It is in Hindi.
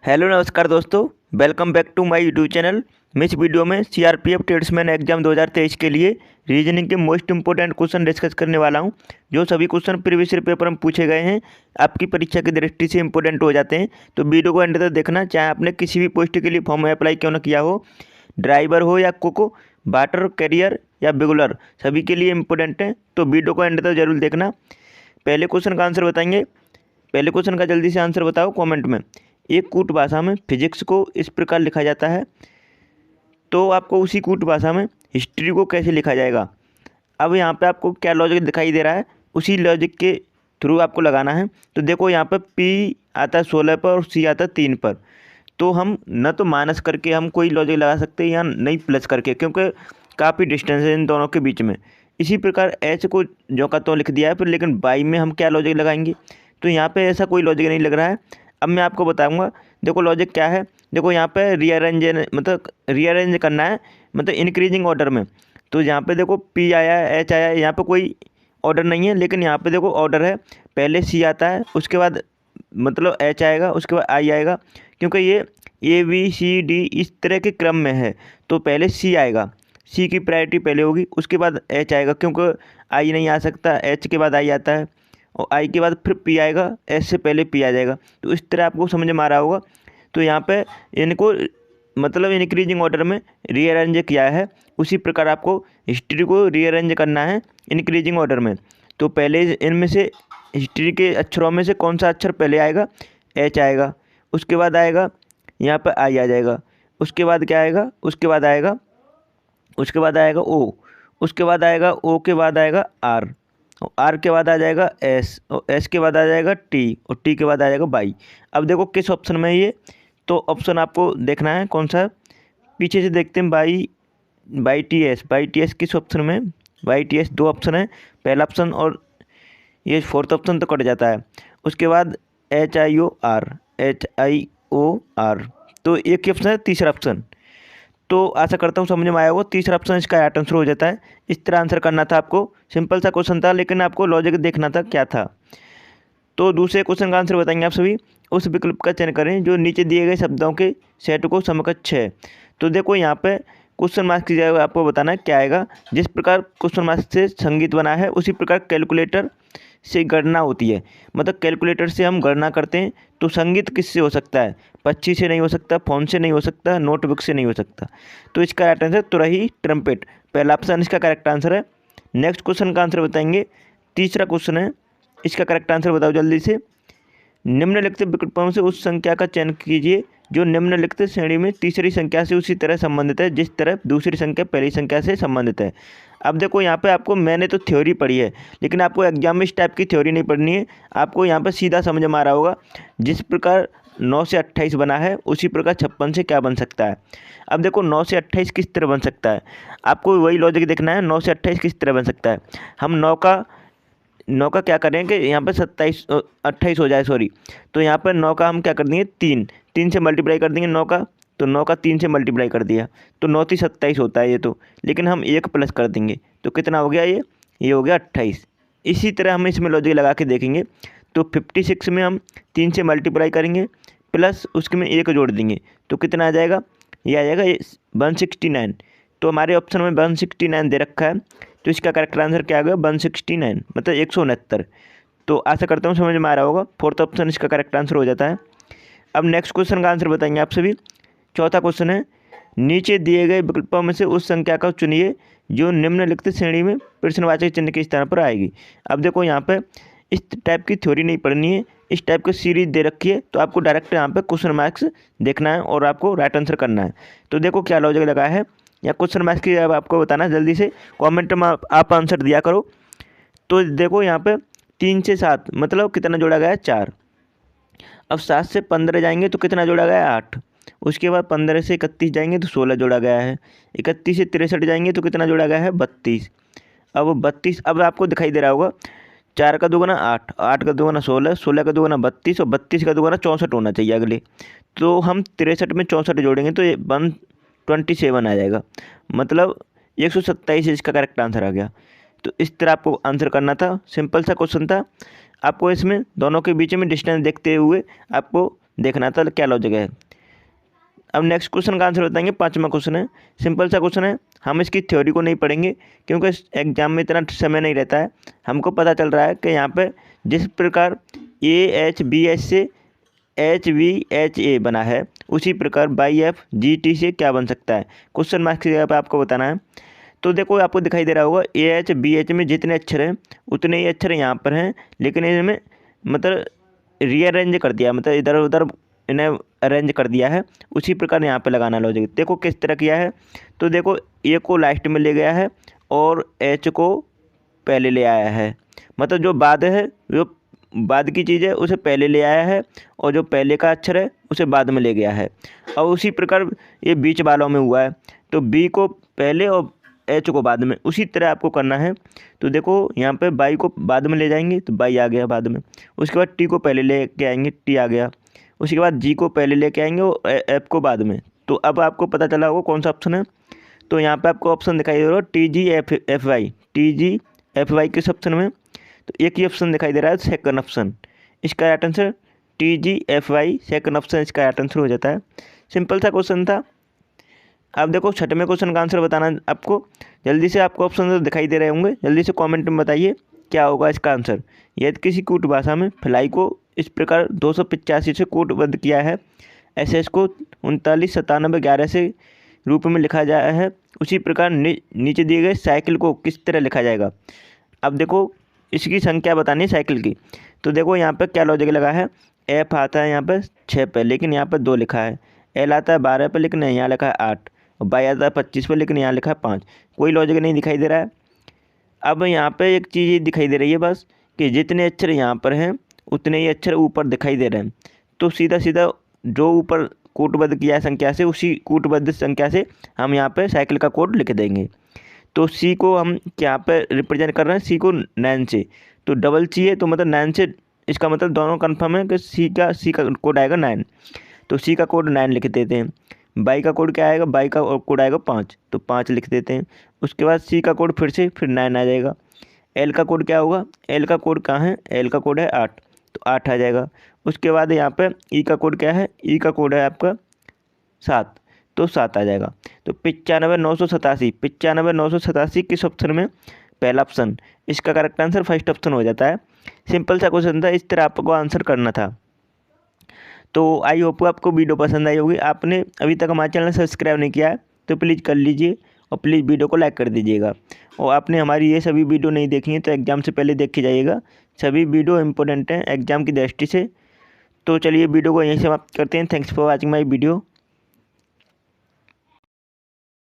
हेलो नमस्कार दोस्तों। Welcome back to my YouTube channel. मैं इस वीडियो में सीआरपीएफ ट्रेड्समैन एग्जाम 2023 के लिए रीजनिंग के मोस्ट इंपोर्टेंट क्वेश्चन डिस्कस करने वाला हूं। जो सभी क्वेश्चन प्रीवियस ईयर पेपर में पूछे गए हैं, आपकी परीक्षा की दृष्टि से इंपॉर्टेंट हो जाते हैं। तो वीडियो को एंड तक देखना, चाहे आपने किसी भी पोस्ट के लिए फॉर्म में अप्लाई क्यों ना किया हो, ड्राइवर हो या कुक, वाटर कैरियर या बिगुलर, सभी के लिए इंपॉर्टेंट है। तो वीडियो को एंड तक जरूर देखना। पहले क्वेश्चन का आंसर बताएंगे। पहले क्वेश्चन का जल्दी से आंसर बताओ कमेंट में। एक कूट भाषा में फिजिक्स को इस प्रकार लिखा जाता है, तो आपको उसी कूट भाषा में हिस्ट्री को कैसे लिखा जाएगा। अब यहाँ पे आपको क्या लॉजिक दिखाई दे रहा है, उसी लॉजिक के थ्रू आपको लगाना है। तो देखो यहाँ पे पी आता है 16 पर और सी आता है 3 पर। तो हम न तो माइनस करके हम कोई लॉजिक लगा सकते हैं या नहीं प्लस करके, क्योंकि काफ़ी डिस्टेंस है इन दोनों के बीच में। इसी प्रकार एच को जो का तो लिख दिया है, पर लेकिन बाई में हम क्या लॉजिक लगाएंगे। तो यहाँ पे ऐसा कोई लॉजिक नहीं लग रहा है। अब मैं आपको बताऊंगा। देखो लॉजिक क्या है। देखो यहाँ पे रीअरेंज करना है, मतलब इंक्रीजिंग ऑर्डर में। तो यहाँ पे देखो पी आया है, एच आया है, यहाँ पे कोई ऑर्डर नहीं है, लेकिन यहाँ पे देखो ऑर्डर है। पहले सी आता है, उसके बाद मतलब एच आएगा, उसके बाद आई आएगा। क्योंकि ये ए बी सी डी इस तरह के क्रम में है, तो पहले सी आएगा। सी की प्रायोरिटी पहले होगी, उसके बाद एच आएगा, क्योंकि आई नहीं आ सकता, एच के बाद आई आता है, और आई के बाद फिर पी आएगा, एस से पहले पी आ जाएगा। तो इस तरह आपको समझ में आ रहा होगा। तो यहाँ पे इनको मतलब इंक्रीजिंग ऑर्डर में रीअरेंज किया है, उसी प्रकार आपको हिस्ट्री को रीअरेंज करना है इंक्रीजिंग ऑर्डर में। तो पहले इनमें से हिस्ट्री के अक्षरों में से कौन सा अक्षर पहले आएगा, एच आएगा, उसके बाद आएगा यहाँ पर आई आ जाएगा, उसके बाद क्या आएगा, उसके बाद आएगा ओ, उसके बाद आएगा ओ, के बाद आएगा आर, और आर के बाद आ जाएगा एस, और एस के बाद आ जाएगा टी, और टी के बाद आ जाएगा बाई। अब देखो किस ऑप्शन में है ये। तो ऑप्शन आपको देखना है कौन सा है। पीछे से देखते हैं। बाई टी एस किस ऑप्शन में है। बाई टी एस दो ऑप्शन है, पहला ऑप्शन और ये फोर्थ ऑप्शन तो कट जाता है। उसके बाद एच आई ओ आर, तो एक ही ऑप्शन है, तीसरा ऑप्शन। तो आशा करता हूँ समझ में आया होगा। तीसरा ऑप्शन इसका राइट आंसर हो जाता है। इस तरह आंसर करना था आपको। सिंपल सा क्वेश्चन था, लेकिन आपको लॉजिक देखना था क्या था। तो दूसरे क्वेश्चन का आंसर बताएंगे आप सभी। उस विकल्प का चयन करें जो नीचे दिए गए शब्दों के सेट को समकक्ष है। तो देखो यहाँ पे क्वेश्चन मार्क्स की जगह आपको बताना है क्या आएगा। जिस प्रकार क्वेश्चन मार्क्स से संगीत बना है, उसी प्रकार कैलकुलेटर से गणना होती है। मतलब कैलकुलेटर से हम गणना करते हैं, तो संगीत किससे हो सकता है, पक्षी से नहीं हो सकता, फोन से नहीं हो सकता, नोटबुक से नहीं हो सकता। तो इसका करेक्ट आंसर तुरही ट्रम्पेट, पहला ऑप्शन इसका करेक्ट आंसर है। नेक्स्ट क्वेश्चन का आंसर बताएंगे। तीसरा क्वेश्चन है, इसका करेक्ट आंसर बताओ जल्दी से। निम्नलिखित विकल्पों से उस संख्या का चयन कीजिए जो निम्नलिखित श्रेणी में तीसरी संख्या से उसी तरह संबंधित है जिस तरह दूसरी संख्या पहली संख्या से संबंधित है। अब देखो यहाँ पे आपको, मैंने तो थ्योरी पढ़ी है, लेकिन आपको एग्जाम में इस टाइप की थ्योरी नहीं पढ़नी है। आपको यहाँ पे सीधा समझ में आ रहा होगा। जिस प्रकार 9 से 28 बना है, उसी प्रकार 56 से क्या बन सकता है। अब देखो 9 से 28 किस तरह बन सकता है, आपको वही लॉजिक देखना है। 9 से 28 किस तरह बन सकता है। हम 9 का क्या करेंगे, यहाँ पर 28 हो जाए, सॉरी। तो यहाँ पर 9 का हम क्या कर देंगे, 3 से मल्टीप्लाई कर देंगे 9 का। तो 9 का 3 से मल्टीप्लाई कर दिया, तो 9 3 27 होता है ये तो। लेकिन हम एक प्लस कर देंगे, तो कितना हो गया ये हो गया 28। इसी तरह हम इसमें लॉजिक लगा के देखेंगे। तो 56 में हम 3 से मल्टीप्लाई करेंगे, प्लस उसके में एक जोड़ देंगे, तो कितना आ जाएगा, ये आ जाएगा 169। तो हमारे ऑप्शन में 169 दे रखा है, तो इसका करेक्ट आंसर क्या आ गया, 169, मतलब 169। तो आशा करता हूँ समझ में आ रहा होगा। फोर्थ ऑप्शन इसका करेक्ट आंसर हो जाता है। अब नेक्स्ट क्वेश्चन का आंसर बताएंगे आप सभी। चौथा क्वेश्चन है, नीचे दिए गए विकल्पों में से उस संख्या का चुनिए जो निम्नलिखित श्रेणी में प्रश्नवाचक चिन्ह के स्थान पर आएगी। अब देखो यहाँ पे इस टाइप की थ्योरी नहीं पढ़नी है, इस टाइप की सीरीज दे रखी है, तो आपको डायरेक्ट यहाँ पे क्वेश्चन मार्क्स देखना है और आपको राइट आंसर करना है। तो देखो क्या लॉजिक लगा है, या क्वेश्चन मार्क्स की अब आपको बताना, जल्दी से कमेंट में आप आंसर दिया करो। तो देखो यहाँ पे 3 से 7 मतलब कितना जोड़ा गया है, 4। अब 7 से 15 जाएंगे तो कितना जोड़ा गया है, 8। उसके बाद 15 से 31 जाएंगे तो 16 जोड़ा गया है। 31 से 63 जाएंगे तो कितना जोड़ा गया है, 32। अब 32 अब आपको दिखाई दे रहा होगा। 4 का दोगुना 8, 8 का दोगुना 16, 16 का दोगुना 32, और 32 का दोगुना 64 होना चाहिए अगले। तो हम 63 में 64 जोड़ेंगे तो ये 127 आ जाएगा, मतलब 127 इसका करेक्ट आंसर आ गया। तो इस तरह आपको आंसर करना था। सिंपल सा क्वेश्चन था। आपको इसमें दोनों के बीच में डिस्टेंस देखते हुए आपको देखना था क्या लॉजिक है। अब नेक्स्ट क्वेश्चन का आंसर बताएंगे। 5वां क्वेश्चन है, सिंपल सा क्वेश्चन है। हम इसकी थ्योरी को नहीं पढ़ेंगे क्योंकि एग्जाम में इतना समय नहीं रहता है। हमको पता चल रहा है कि यहाँ पे जिस प्रकार AHBH से HVHA बना है, उसी प्रकार YFGT से क्या बन सकता है। क्वेश्चन मार्क्स की जगह पर आपको बताना है। तो देखो आपको दिखाई दे रहा होगा AHBH में जितने अक्षर हैं उतने ही अक्षर यहाँ पर हैं, लेकिन इनमें मतलब रीअरेंज कर दिया, मतलब इधर उधर इन्हें अरेंज कर दिया है। उसी प्रकार यहाँ पे लगाना लॉजिक। देखो किस तरह किया है। तो देखो ए को लास्ट में ले गया है और एच को पहले ले आया है, मतलब जो बाद है, जो बाद की चीज़ है उसे पहले ले आया है, और जो पहले का अक्षर है उसे बाद में ले गया है। और उसी प्रकार ये बीच वालों में हुआ है, तो बी को पहले और एच को बाद में, उसी तरह आपको करना है। तो देखो यहाँ पे बाई को बाद में ले जाएंगे तो बाई आ गया बाद में। उसके बाद टी को पहले लेके आएंगे, टी आ गया। उसके बाद जी को पहले लेके आएंगे और एफ को बाद में। तो अब आपको पता चला होगा कौन सा ऑप्शन है। तो यहाँ पे आपको ऑप्शन दिखाई दे रहा है TGFY, TGFY किस ऑप्शन में। तो एक ही ऑप्शन दिखाई दे रहा है, सेकंड ऑप्शन। इसका right answer TGFY, second option इसका राइट आंसर हो जाता है। सिंपल सा क्वेश्चन था। अब देखो 6वें क्वेश्चन का आंसर बताना है आपको। जल्दी से आपको ऑप्शन तो दिखाई दे रहे होंगे, जल्दी से कमेंट में बताइए क्या होगा इसका आंसर। यदि किसी कूट भाषा में फ्लाई को इस प्रकार 285 से कूटबद्ध किया है, SS को 399711 से रूप में लिखा जाया है, उसी प्रकार नीचे दिए गए साइकिल को किस तरह लिखा जाएगा। अब देखो इसकी संख्या बतानी है साइकिल की। तो देखो यहाँ पर क्या लॉजिक लगा है। F आता है यहाँ पर 6 पे, लेकिन यहाँ पर 2 लिखा है। L आता है 12 पे, लेकिन यहाँ लिखा है 8। और बाई आता है 25 पे, लेकिन यहाँ लिखा है 5। कोई लॉजिक नहीं दिखाई दे रहा है। अब यहाँ पे एक चीज़ दिखाई दे रही है बस, कि जितने अक्षर यहाँ पर हैं उतने ही अक्षर ऊपर दिखाई दे रहे हैं। तो सीधा सीधा जो ऊपर कूटबद्ध किया है संख्या से, उसी कूटबद्ध संख्या से हम यहाँ पे साइकिल का कोड लिख देंगे। तो सी को हम यहाँ पे रिप्रेजेंट कर रहे हैं, सी को 9 से। तो डबल सी है तो मतलब 9 से, इसका मतलब दोनों कन्फर्म है कि सी का कोड आएगा 9। तो सी का कोड 9 लिख देते हैं। बाई का कोड क्या आएगा, बाई का कोड आएगा 5, तो 5 लिख देते हैं। उसके बाद सी का कोड फिर 9 आ जाएगा। एल का कोड क्या होगा, एल का कोड कहाँ है, एल का कोड है 8, तो 8 आ जाएगा। उसके बाद यहाँ पे ई का कोड क्या है, ई का कोड है आपका 7, तो 7 आ जाएगा। तो 95,987 किस ऑप्शन में, पहला ऑप्शन। इसका करेक्ट आंसर फर्स्ट ऑप्शन हो जाता है। सिंपल सा क्वेश्चन था, इस तरह आपको आंसर करना था। तो आई होप आपको वीडियो पसंद आई होगी। आपने अभी तक हमारे चैनल सब्सक्राइब नहीं किया है तो प्लीज़ कर लीजिए, और प्लीज़ वीडियो को लाइक कर दीजिएगा। और आपने हमारी ये सभी वीडियो नहीं देखी हैं तो एग्ज़ाम से पहले देख के जाइएगा। सभी वीडियो इंपॉर्टेंट हैं एग्ज़ाम की दृष्टि से। तो चलिए वीडियो को यहीं समाप्त करते हैं। Thanks for watching my video.